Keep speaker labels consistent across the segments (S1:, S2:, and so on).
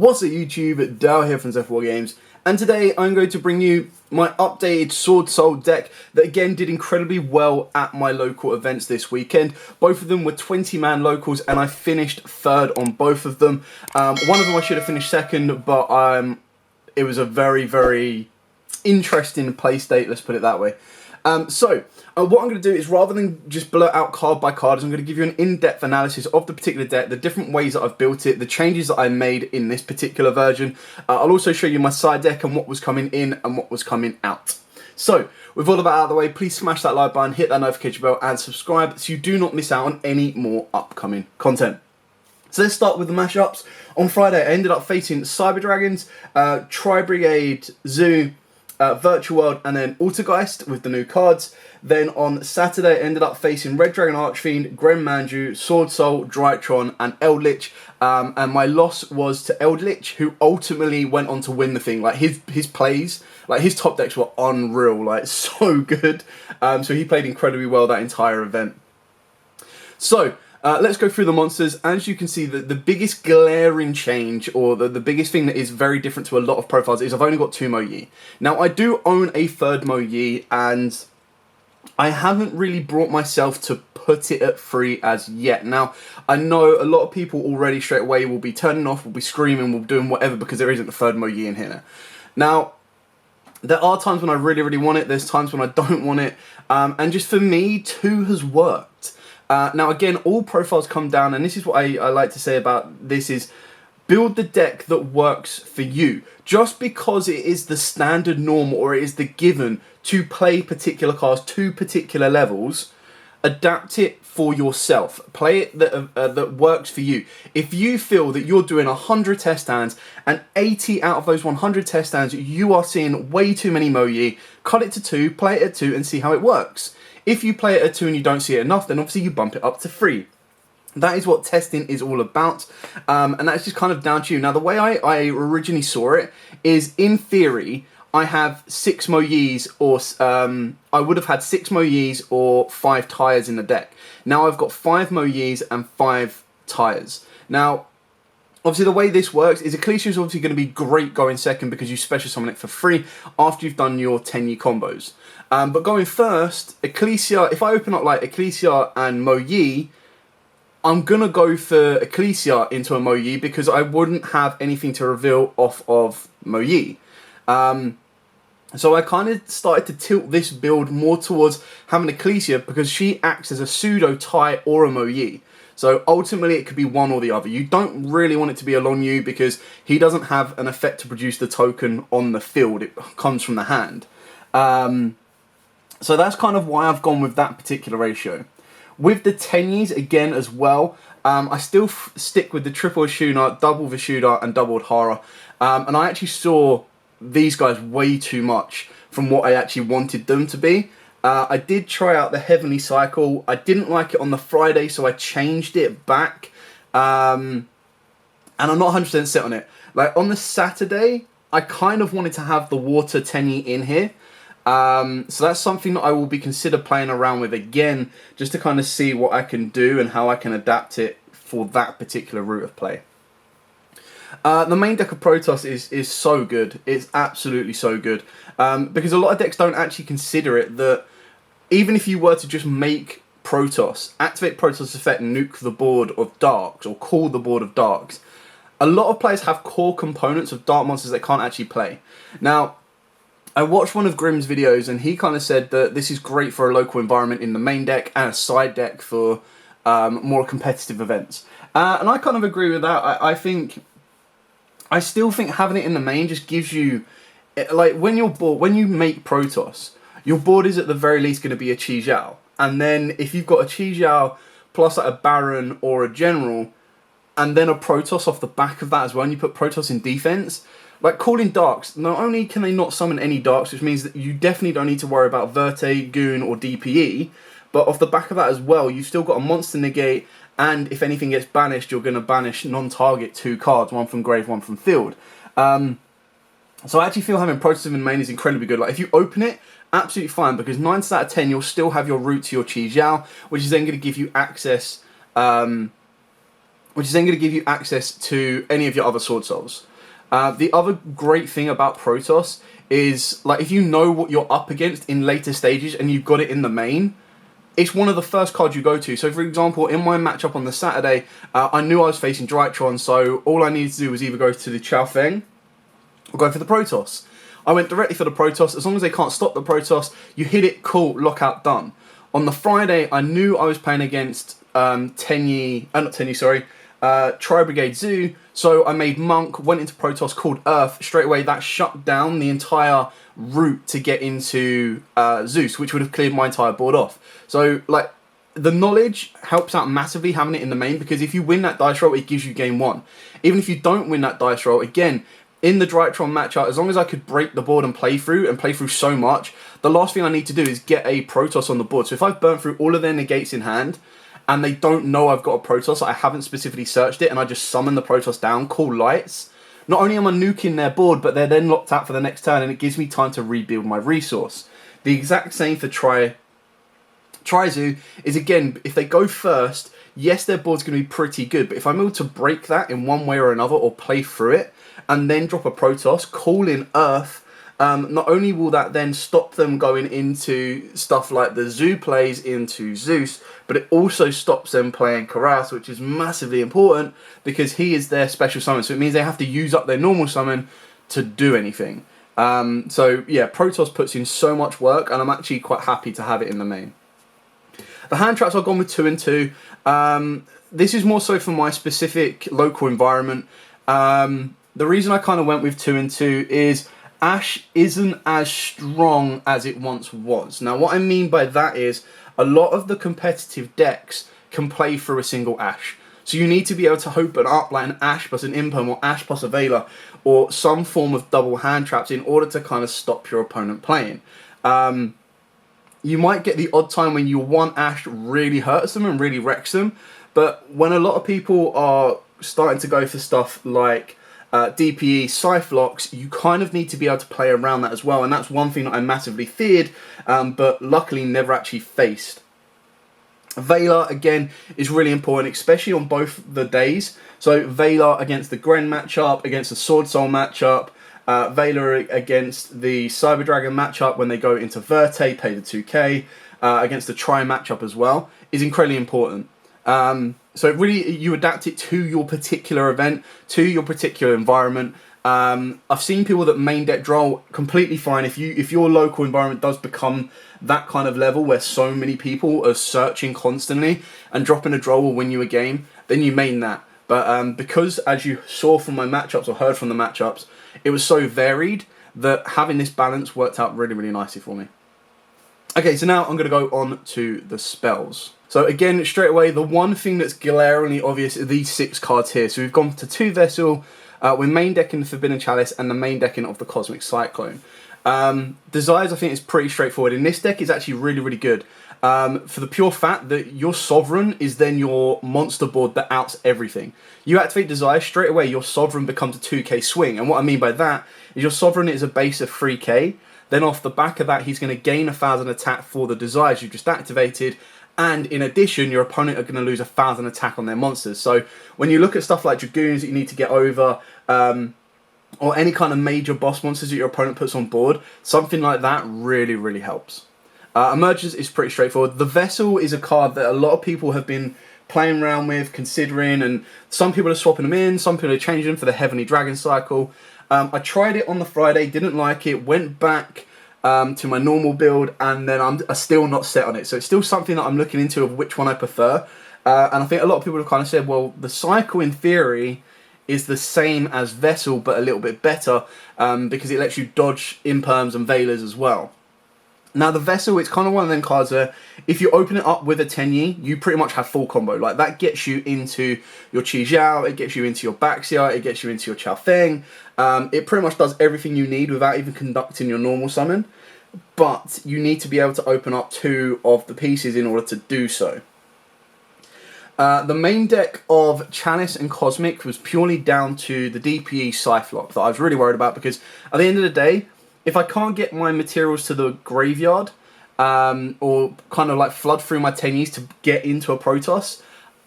S1: What's up YouTube, Dale here from Zephyr Games, and today I'm going to bring you my updated Swordsoul deck that again did incredibly well at my local events this weekend. Both of them were 20-man locals and I finished third on both of them. One of them I should have finished second, but it was a very interesting play state, let's put it that way. What I'm going to do is, rather than just blurt out card by card, I'm going to give you an in-depth analysis of the particular deck, the different ways that I've built it, the changes that I made in this particular version. I'll also show you my side deck and what was coming in and what was coming out. So, with all of that out of the way, please smash that like button, hit that notification bell and subscribe so you do not miss out on any more upcoming content. So let's start with the mashups. On Friday I ended up facing Cyber Dragons, Tri-Brigade, Zoo, Virtual World and then Altergeist with the new cards. Then on Saturday I ended up facing Red Dragon Archfiend, Gren Manju, Swordsoul, Drytron and Eldritch. And my loss was to Eldritch, who ultimately went on to win the thing. Like his plays, like his top decks were unreal, like so good. So he played incredibly well that entire event. So let's go through the monsters. As you can see, the biggest glaring change, or the biggest thing that is very different to a lot of profiles, is I've only got 2 Mo Yi. Now, I do own a third Mo Yi, and I haven't really brought myself to put it at 3 as yet. Now, I know a lot of people already straight away will be turning off, will be screaming, will be doing whatever because there isn't a third Mo Yi in here. Now, there are times when I really want it, there's times when I don't want it, and just for me, 2 has worked. Now again, all profiles come down, and this is what I like to say about this is, build the deck that works for you. Just because it is the standard norm or it is the given to play particular cards to particular levels, adapt it for yourself. Play it that works for you. If you feel that you're doing 100 test stands and 80 out of those 100 test stands you are seeing way too many Mo Yi, cut it to 2, play it at 2 and see how it works. If you play it at 2 and you don't see it enough, then obviously you bump it up to 3. That is what testing is all about, and that's just kind of down to you. Now, the way I originally saw it is, in theory, I have 6 Mo Yis, or I would have had 6 Mo Yis or 5 Tires in the deck. Now I've got 5 Mo Yis and 5 Tires. Now, obviously the way this works is Ecclesia is obviously going to be great going second because you special summon it for free after you've done your Tenyi combos. But going first, Ecclesia, if I open up like Ecclesia and Mo Yi, I'm going to go for Ecclesia into a Mo Yi because I wouldn't have anything to reveal off of Mo Yi. So I kind of started to tilt this build more towards having Ecclesia because she acts as a pseudo tie or a Mo Yi. So ultimately it could be one or the other. You don't really want it to be a Long Yu because he doesn't have an effect to produce the token on the field. It comes from the hand. So that's kind of why I've gone with that particular ratio. With the Tenyis, again as well, I still stick with the triple Ashuna, double Vishuddha and double Adhara. And I actually saw these guys way too much from what I actually wanted them to be. I did try out the Heavenly Cycle. I didn't like it on the Friday, so I changed it back. And I'm not 100% set on it. Like on the Saturday, I kind of wanted to have the Water Tenyi in here. So that's something that I will be consider playing around with again, just to kind of see what I can do and how I can adapt it for that particular route of play. The main deck of Protoss is so good. It's absolutely so good. Because a lot of decks don't actually consider it that even if you were to just make Protoss, activate Protoss effect and nuke the board of Darks, or call the board of Darks, a lot of players have core components of Dark monsters they can't actually play. Now, I watched one of Grimm's videos and he kind of said that this is great for a local environment in the main deck and a side deck for more competitive events. And I kind of agree with that. I still think having it in the main just gives you, like when you make Protoss, your board is at the very least going to be a Yugioh. And then if you've got a Yugioh plus like a Baron or a General, and then a Protoss off the back of that as well, and you put Protoss in defense, like calling Darks, not only can they not summon any Darks, which means that you definitely don't need to worry about Verte, Goon or DPE, but off the back of that as well, you've still got a Monster Negate, and if anything gets banished, you're going to banish non-target 2 cards, one from grave, one from field. So I actually feel having Protoss in main is incredibly good. Like if you open it, absolutely fine, because 9 out of 10 you'll still have your route to your Yugioh, which is then going to give you access to any of your other Sword Souls. The other great thing about Protoss is, like, if you know what you're up against in later stages and you've got it in the main, it's one of the first cards you go to. So, for example, in my matchup on the Saturday, I knew I was facing Drytron, so all I needed to do was either go to the Chao Feng or go for the Protoss. I went directly for the Protoss. As long as they can't stop the Protoss, you hit it, cool, lockout, done. On the Friday, I knew I was playing against Tri-Brigade Zoo, so I made Monk, went into Protoss, called Earth. Straight away, that shut down the entire route to get into Zeus, which would have cleared my entire board off. So, like, the knowledge helps out massively having it in the main, because if you win that dice roll, it gives you game one. Even if you don't win that dice roll, again, in the Drytron matchup, as long as I could break the board and play through so much, the last thing I need to do is get a Protoss on the board. So if I've burnt through all of their negates in hand, and they don't know I've got a Protoss, I haven't specifically searched it, and I just summon the Protoss down, call lights, not only am I nuking their board, but they're then locked out for the next turn, and it gives me time to rebuild my resource. The exact same for Tri-Zoo is, again, if they go first, yes, their board's going to be pretty good, but if I'm able to break that in one way or another, or play through it, and then drop a Protoss, call in Earth, not only will that then stop them going into stuff like the Zoo plays into Zeus, but it also stops them playing Karas, which is massively important because he is their special summon. So it means they have to use up their normal summon to do anything. So yeah, Protoss puts in so much work, and I'm actually quite happy to have it in the main. The hand traps, I've gone with 2 and 2. This is more so for my specific local environment. The reason I kind of went with 2 and 2 is Ash isn't as strong as it once was. Now, what I mean by that is a lot of the competitive decks can play through a single Ash. So you need to be able to open up like an Ash plus an Imperm, or Ash plus a Veiler, or some form of double hand traps in order to kind of stop your opponent playing. You might get the odd time when your one Ash really hurts them and really wrecks them, but when a lot of people are starting to go for stuff like DPE, Scythelocks, you kind of need to be able to play around that as well, and that's one thing that I massively feared, but luckily never actually faced. Veiler, again, is really important, especially on both the days. So Veiler against the Gren matchup, against the Sword Soul matchup, Veiler against the Cyber Dragon matchup when they go into Verte, pay the 2k, against the Tri matchup as well, is incredibly important. So really, you adapt it to your particular event, to your particular environment. I've seen people that main deck Droll completely fine. If your local environment does become that kind of level where so many people are searching constantly and dropping a Droll will win you a game, then you main that. But because, as you saw from my matchups or heard from the matchups, it was so varied that having this balance worked out really, really nicely for me. Okay, so now I'm going to go on to the spells. So again, straight away, the one thing that's glaringly obvious are these 6 cards here. So we've gone to 2 Vessel, we're main decking the Forbidden Chalice, and the main decking of the Cosmic Cyclone. Desires, I think, is pretty straightforward. In this deck, it's actually really, really good. For the pure fact that your Sovereign is then your monster board that outs everything. You activate Desire, straight away your Sovereign becomes a 2k swing. And what I mean by that is your Sovereign is a base of 3k. Then off the back of that, he's going to gain 1,000 attack for the Desires you just activated. And in addition, your opponent are going to lose 1,000 attack on their monsters. So when you look at stuff like Dragoons that you need to get over, or any kind of major boss monsters that your opponent puts on board, something like that really, really helps. Emergence is pretty straightforward. The Vessel is a card that a lot of people have been playing around with, considering, and some people are swapping them in, some people are changing them for the Heavenly Dragon cycle. I tried it on the Friday, didn't like it, went back to my normal build, and then I'm still not set on it. So it's still something that I'm looking into of which one I prefer. And I think a lot of people have kind of said, well, the cycle in theory is the same as Vessel, but a little bit better, because it lets you dodge Imperms and Veilers as well. Now, the Vessel, it's kind of one of them cards where if you open it up with a Tenyi, you pretty much have full combo. Like, that gets you into your Yugioh, it gets you into your Baxia, it gets you into your Chao Feng. It pretty much does everything you need without even conducting your normal summon. But you need to be able to open up 2 of the pieces in order to do so. The main deck of Chalice and Cosmic was purely down to the DPE Scythelock that I was really worried about, because at the end of the day, if I can't get my materials to the graveyard, or kind of like flood through my Tenyis to get into a Protoss,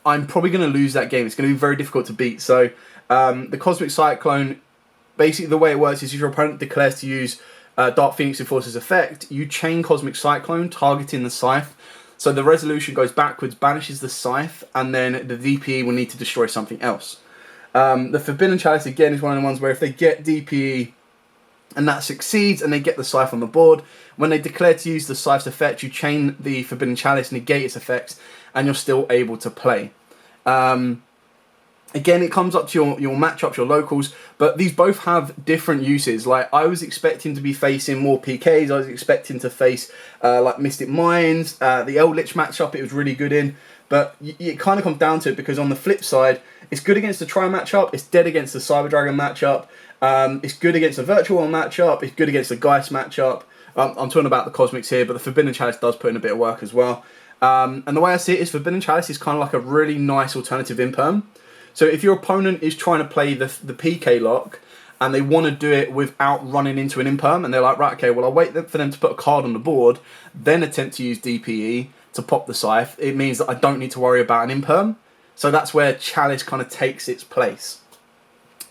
S1: I'm probably going to lose that game. It's going to be very difficult to beat. So the Cosmic Cyclone basically the way it works is if your opponent declares to use Dark Phoenix Enforcer's effect, you chain Cosmic Cyclone targeting the Scythe. So the resolution goes backwards, banishes the Scythe, and then the DPE will need to destroy something else. The Forbidden Chalice, again, is one of the ones where if they get DPE and that succeeds and they get the Scythe on the board, when they declare to use the Scythe's effect, you chain the Forbidden Chalice, negate its effects, and you're still able to play. Again, it comes up to your matchups, your locals, but these both have different uses. Like, I was expecting to be facing more PKs, I was expecting to face like Mystic Mines, the Eldritch matchup it was really good in, but it kind of comes down to it because on the flip side, it's good against the Tri matchup, it's dead against the Cyber Dragon matchup, it's good against the Virtual One matchup, it's good against the Geist matchup. I'm talking about the Cosmics here, but the Forbidden Chalice does put in a bit of work as well. And the way I see it is Forbidden Chalice is kind of like a really nice alternative imperm. So if your opponent is trying to play the PK lock and they want to do it without running into an imperm, and they're like, right, okay, well, I'll wait for them to put a card on the board, then attempt to use DPE to pop the Scythe, it means that I don't need to worry about an imperm. So that's where Chalice kind of takes its place.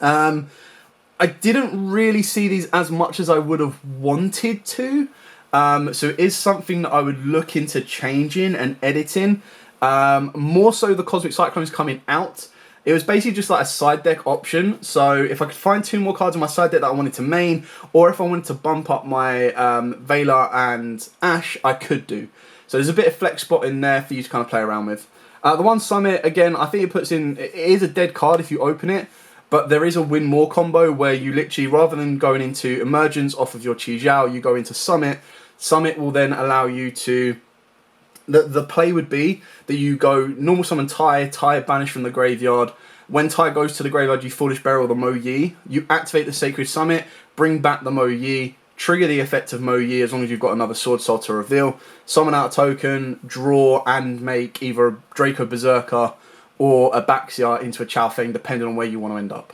S1: I didn't really see these as much as I would have wanted to. So it is something that I would look into changing and editing. More so the Cosmic Cyclones coming out. It was basically just like a side deck option. So if I could find 2 more cards in my side deck that I wanted to main, or if I wanted to bump up my Veiler and Ash, I could do. So there's a bit of flex spot in there for you to kind of play around with. The one Summit, again, I think it is a dead card if you open it, but there is a win more combo where you literally, rather than going into Emergence off of your Yugioh, you go into Summit. Summit will then allow you to... The play would be that you go normal summon Tai banish from the graveyard. When Tai goes to the graveyard, you Foolish Burial the Mo Yi. You activate the Sacred Summit, bring back the Mo Yi, trigger the effect of Mo Yi as long as you've got another Sword Soul to reveal, summon out a token, draw, and make either a Draco Berserker or a Baxia into a Chow Feng, depending on where you want to end up.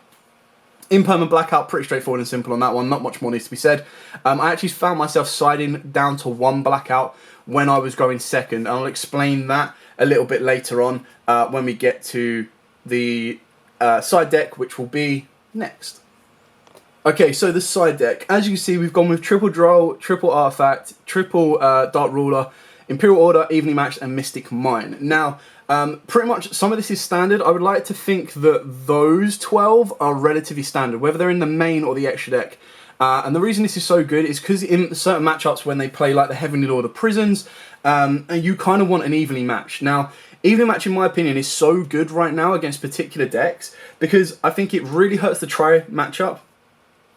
S1: Imperm and Blackout, pretty straightforward and simple on that one, not much more needs to be said. I actually found myself siding down to 1 Blackout when I was going second, and I'll explain that a little bit later on when we get to the side deck, which will be next. Okay, so the side deck, as you can see, we've gone with triple Droll, triple Artifact, triple Dark Ruler, Imperial Order, Evenly Matched, and Mystic Mine. Now, pretty much some of this is standard. I would like to think that those 12 are relatively standard, whether they're in the main or the extra deck. And the reason this is so good is because in certain matchups when they play like the Heavenly Lord of Prisons, and you kind of want an evenly match. Now, evenly match in my opinion is so good right now against particular decks because I think it really hurts the Tri matchup,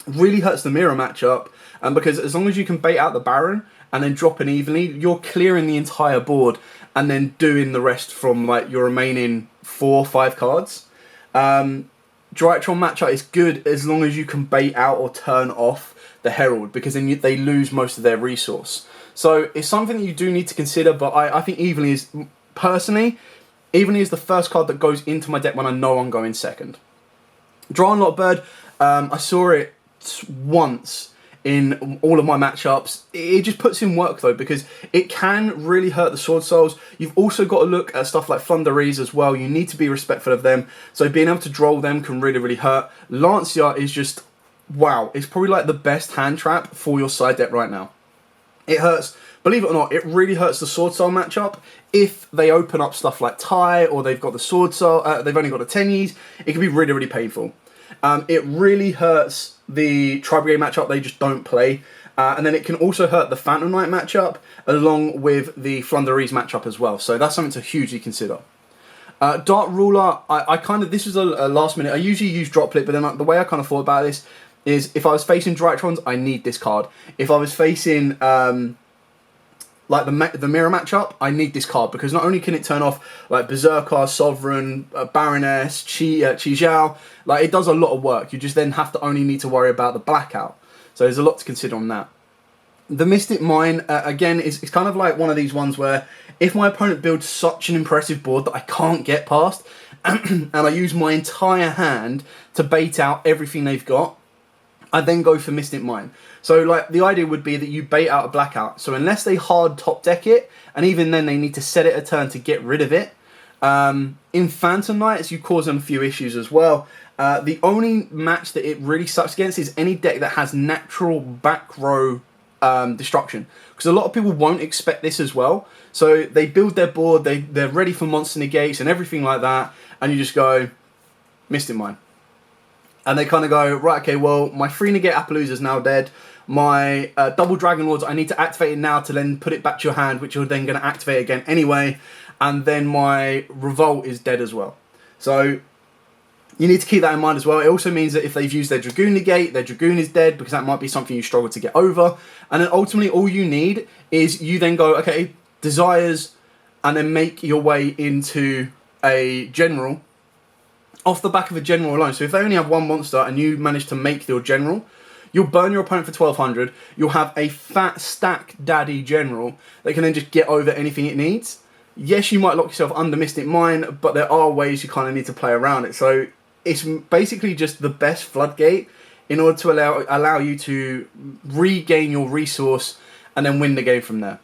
S1: really hurts the Mirror matchup, and because as long as you can bait out the Baron and then drop an evenly, you're clearing the entire board and then doing the rest from like your remaining 4 or 5 cards. Drytron matchup is good as long as you can bait out or turn off the Herald, because then they lose most of their resource. So it's something that you do need to consider, but I think Evenly is, personally, Evenly is the first card that goes into my deck when I know I'm going second. Draw Unlock Bird, I saw it once in all of my matchups. It just puts in work though, because it can really hurt the Sword Souls. You've also got to look at stuff like Thunderees as well. You need to be respectful of them. So being able to droll them can really, really hurt. Lancia is just, wow, it's probably like the best hand trap for your side deck right now. It hurts, believe it or not, it really hurts the Sword Soul matchup. If they open up stuff like Tai, or they've got the Sword Soul, they've only got the Tenyis, it can be really, really painful. It really hurts the Tri-Brigade matchup, they just don't play. And then it can also hurt the Phantom Knight matchup, along with the Flunderees matchup as well. So that's something to hugely consider. Dark Ruler, I kind of, this was a last minute, I usually use Droplet, but then the way I kind of thought about this is if I was facing Drytrons, I need this card. If I was facing like the Mirror matchup, I need this card, because not only can it turn off like Berserker, Sovereign, Baroness, Yugioh, like it does a lot of work. You just then have to only need to worry about the Blackout. So there's a lot to consider on that. The Mystic Mine, again, is kind of like one of these ones where if my opponent builds such an impressive board that I can't get past, and I use my entire hand to bait out everything they've got, I then go for Mystic Mine. So like the idea would be that you bait out a Blackout. So unless they hard top deck it, and even then they need to set it a turn to get rid of it, In Phantom Knights, you cause them a few issues as well. The only match that it really sucks against is any deck that has natural back row destruction, because a lot of people won't expect this as well. So they build their board, they're ready for monster negates and everything like that, and you just go, Mystic Mine. And they kind of go, right, okay, well, my 3 negate Appaloosa is now dead. My double Dragon Lords, I need to activate it now to then put it back to your hand, which you're then going to activate again anyway. And then my Revolt is dead as well. So you need to keep that in mind as well. It also means that if they've used their Dragoon negate, their Dragoon is dead, because that might be something you struggle to get over. And then ultimately all you need is you then go, okay, Desires, and then make your way into a General off the back of a General alone. So if they only have one monster and you manage to make your General, you'll burn your opponent for 1200. You'll have a fat stack daddy General that can then just get over anything it needs. Yes, you might lock yourself under Mystic Mine, but there are ways you kind of need to play around it. So it's basically just the best floodgate in order to allow you to regain your resource and then win the game from there.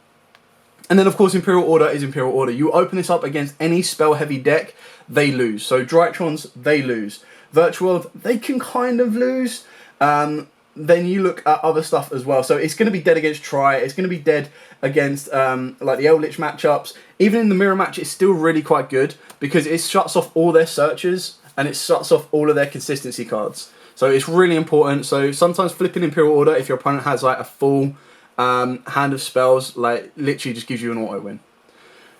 S1: And then, of course, Imperial Order is Imperial Order. You open this up against any spell-heavy deck, they lose. So Drytrons, they lose. Virtual World, they can kind of lose. Then you look at other stuff as well. So it's going to be dead against Tri. It's going to be dead against like the Eldritch matchups. Even in the mirror match, it's still really quite good because it shuts off all their searches and it shuts off all of their consistency cards. So it's really important. So sometimes flipping Imperial Order, if your opponent has like a full hand of spells, like literally just gives you an auto win.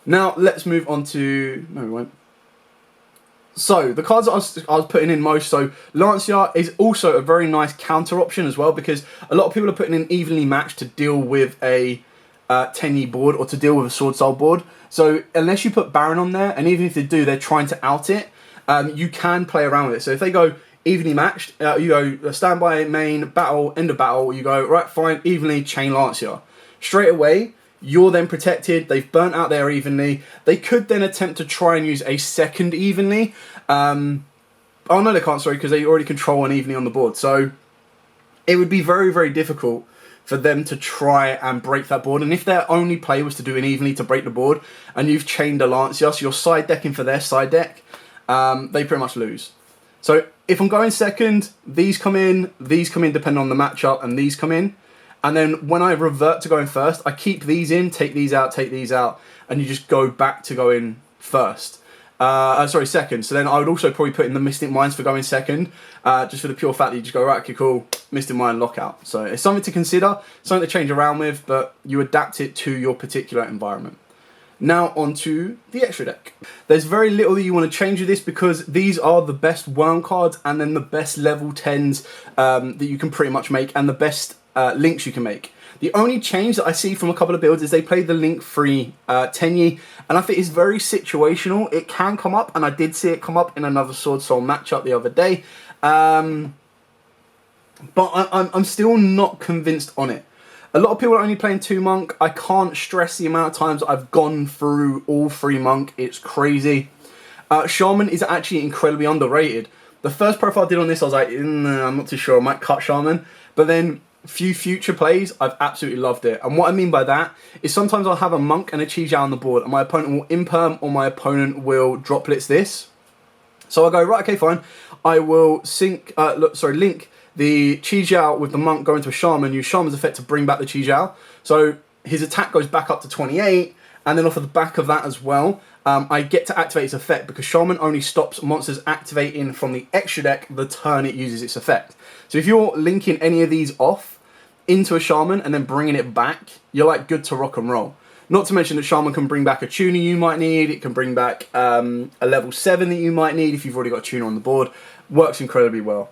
S1: Now let's move on to... No, we won't. So, the cards that I was putting in most, so Lancia is also a very nice counter option as well, because a lot of people are putting in Evenly Matched to deal with a Tenyi board or to deal with a Sword Soul board. So, unless you put Baron on there, and even if they do, they're trying to out it, you can play around with it. So, if they go Evenly Matched, you go standby, main, battle, end of battle, you go, right, fine, evenly, chain Lancia. Straight away, you're then protected. They've burnt out their evenly. They could then attempt to try and use a second evenly. Oh no, they can't, sorry, because they already control an evenly on the board. So it would be very, very difficult for them to try and break that board. And if their only play was to do an evenly to break the board, and you've chained a Lancia, so you're side decking for their side deck, they pretty much lose. So if I'm going second, these come in depending on the matchup, and these come in. And then when I revert to going first, I keep these in, take these out, and you just go back to going first. Second. So then I would also probably put in the Mystic Mines for going second, just for the pure fact that you just go, right, okay, cool, Mystic Mine lockout. So it's something to consider, something to change around with, but you adapt it to your particular environment. Now onto the extra deck. There's very little that you want to change with this because these are the best worm cards and then the best level 10s that you can pretty much make, and the best links you can make. The only change that I see from a couple of builds is they play the link-free Tenyi, and I think it's very situational. It can come up, and I did see it come up in another Sword Soul matchup the other day, but I'm still not convinced on it. A lot of people are only playing 2 Monk. I can't stress the amount of times I've gone through all 3 Monk. It's crazy. Shaman is actually incredibly underrated. The first profile I did on this, I was like, I'm not too sure, I might cut Shaman, but then few future plays, I've absolutely loved it. And what I mean by that is sometimes I'll have a Monk and a Yugioh on the board, and my opponent will imperm or my opponent will drop blitz this. So I go, right, okay, fine. I will link the Yugioh with the Monk going to a Shaman, use Shaman's effect to bring back the Yugioh. So his attack goes back up to 28, and then off of the back of that as well, I get to activate its effect because Shaman only stops monsters activating from the extra deck the turn it uses its effect. So if you're linking any of these off into a Shaman and then bringing it back, you're like good to rock and roll. Not to mention that Shaman can bring back a tuner you might need, it can bring back a level 7 that you might need if you've already got a tuner on the board. Works incredibly well.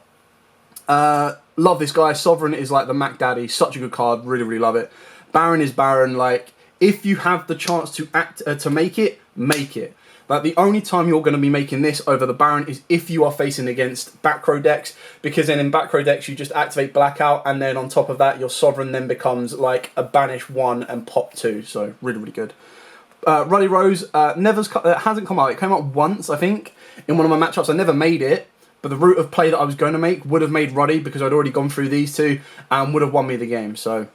S1: Love this guy. Sovereign is like the Mac Daddy, such a good card, really, really love it. Baron is Baron, like, if you have the chance to make it, make it. Like, the only time you're going to be making this over the Baron is if you are facing against back row decks, because then in back row decks you just activate Blackout, and then on top of that your Sovereign then becomes like a Banish 1 and Pop 2, so really, really good. Ruddy Rose hasn't come out. It came out once, I think, in one of my matchups. I never made it, but the route of play that I was going to make would have made Ruddy because I'd already gone through these two and would have won me the game, so...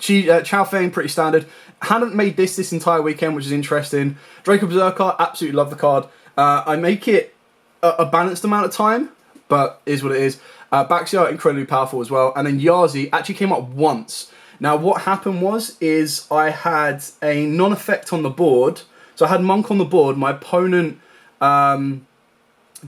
S1: Chow Fang, pretty standard. Hadn't made this entire weekend, which is interesting. Draco Berserker, absolutely love the card. I make it a balanced amount of time, but is what it is. Baxia, incredibly powerful as well. And then Yazi actually came up once. Now, what happened is I had a non-effect on the board. So I had Monk on the board. My opponent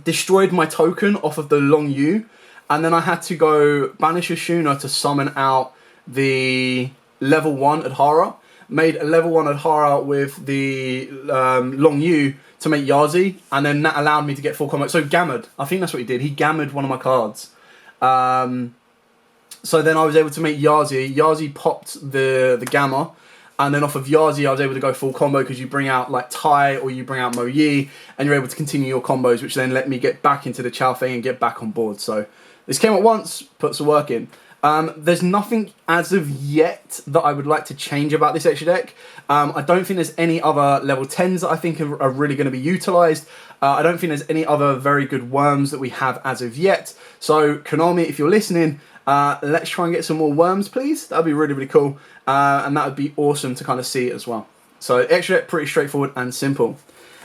S1: destroyed my token off of the Long U. And then I had to go banish Ashuna to summon out the level 1 Adhara. Made a level 1 Adhara with the Long U to make Yazi. And then that allowed me to get full combo. So Gammed. I think that's what he did. He Gammed one of my cards. So then I was able to make Yazi. Yazi popped the Gamma. And then off of Yazi, I was able to go full combo because you bring out like Tai or you bring out Mo Yi, and you're able to continue your combos, which then let me get back into the Chow Fei and get back on board. So this came at once, puts the work in. There's nothing as of yet that I would like to change about this extra deck. I don't think there's any other level 10s that I think are really going to be utilised. I don't think there's any other very good worms that we have as of yet. So Konami, if you're listening, let's try and get some more worms, please. That'd be really, really cool. And that would be awesome to kind of see as well. So extra deck, pretty straightforward and simple.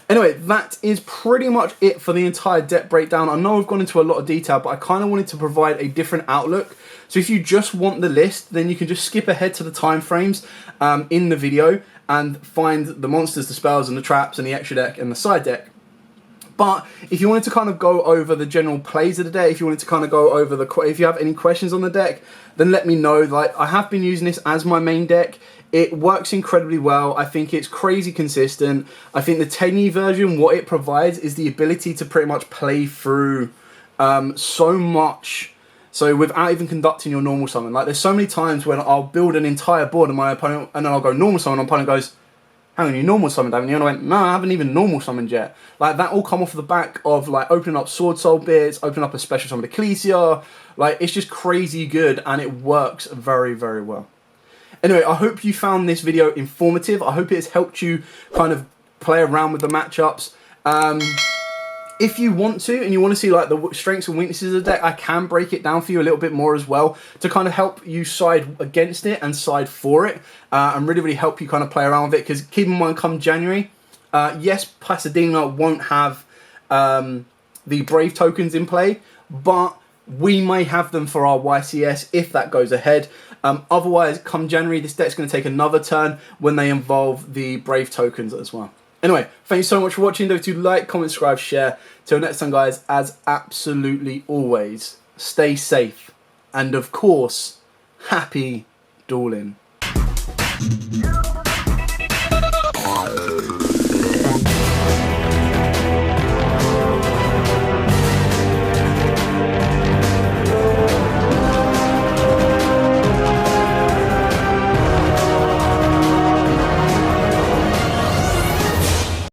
S1: Anyway, that is pretty much it for the entire deck breakdown. I know I've gone into a lot of detail, but I kind of wanted to provide a different outlook. So if you just want the list, then you can just skip ahead to the time frames in the video and find the monsters, the spells, and the traps, and the extra deck, and the side deck. But if you wanted to kind of go over the general plays of the deck, if you wanted to kind of go over if you have any questions on the deck, then let me know. Like, I have been using this as my main deck. It works incredibly well. I think it's crazy consistent. I think the Tenyi version, what it provides is the ability to pretty much play through so much. So without even conducting your normal summon. Like, there's so many times when I'll build an entire board and my opponent, and then I'll go normal summon, and my opponent goes, hang on, you normal summoned, haven't you? And I went, no, I haven't even normal summoned yet. Like, that all come off the back of, like, opening up Sword Soul bits, opening up a special summon Ecclesia. Like, it's just crazy good, and it works very, very well. Anyway, I hope you found this video informative. I hope it's helped you kind of play around with the matchups. If you want to, and you want to see like the strengths and weaknesses of the deck, I can break it down for you a little bit more as well to kind of help you side against it and side for it, and really, really help you kind of play around with it. Because keep in mind, come January, yes, Pasadena won't have the Brave tokens in play, but we may have them for our YCS if that goes ahead. Otherwise, come January, this deck's going to take another turn when they involve the Brave tokens as well. Anyway, thank you so much for watching. Don't forget to like, comment, subscribe, share. Till next time, guys, as absolutely always, stay safe. And of course, happy dueling.